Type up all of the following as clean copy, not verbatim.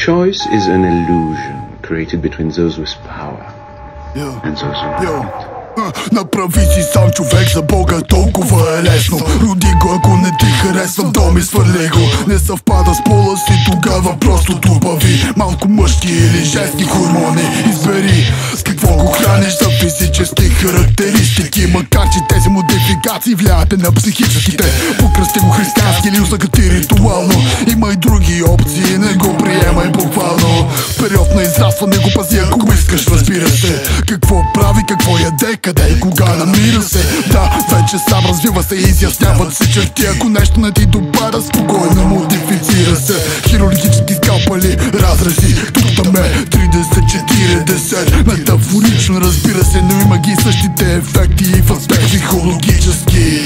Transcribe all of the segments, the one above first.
Choice is an illusion created between those with power and those who don't. Направи си сам човек за Бога, толкова е лесно. Роди го, ако не ти харесва в дом и свърли го. Не съвпада с пола си, тогава просто добави малко мъжки или женски хормони. Избери с какво го храниш за физически характеристики. Макар че тези модификации влияят на психическите. Покръсти го християнски или усъкати ритуално. Има и други опции, не го приемай буквално. Период на израстване го пази, ако искаш, разбира се. Какво прави, какво яде, къде и кога намира се. Да, вече сам развива се и изясняват се черти. Ако нещо не ти допада, спокойно модифицира се. Хирургически скалпали, разрези, тук там е 30-40. Метафорично, разбира се, но има ги същите ефекти и в аспект психологически.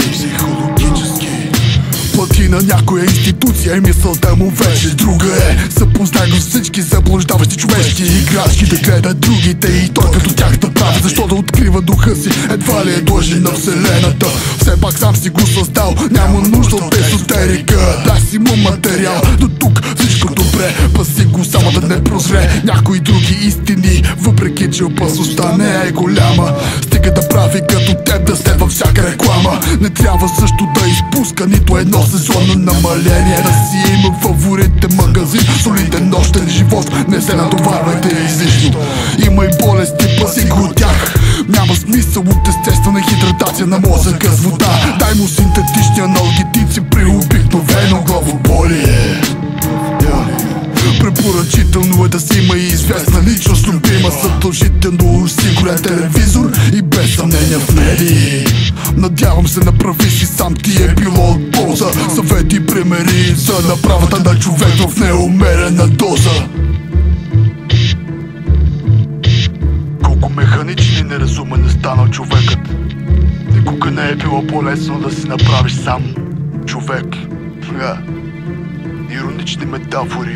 Плати на някоя институция и мисълта му вече друга е. Съпознай го с всички заблуждаващи човешки играчки, да гледа другите и той като тях да прави. Защо да открива духа си, едва ли е длъжен на вселената. Все пак сам си го създал, няма нужда от езотерика. Дай си му материал, до тук всичко добре. Паси го само да не прозре някои други истини, въпреки че опасността не е голяма. Стига да прави като теб, да следва всяка реклама. Не трябва също да изпуска нито едно сезонно намаление. Да си има фаворитен магазин, солиден нощен живот. Не се натоварвайте излишно. Има и болести, паси го от тях. Няма смисъл от естествена хидратация на мозъка с вода. Дай му синтетични аналгетици при обикновено главоболие. Препоръчително е да си има и известна личност, любима, задължително осигурен телевизор и без съмнение в медии. Надявам се, направи си сам, ти е било от полза. Съвети и примери за направата на човек в неумерена доза. Колко механичен и неразумен е станал човекът. Никога не е било по-лесно да си направиш сам човек. Иронични метафори.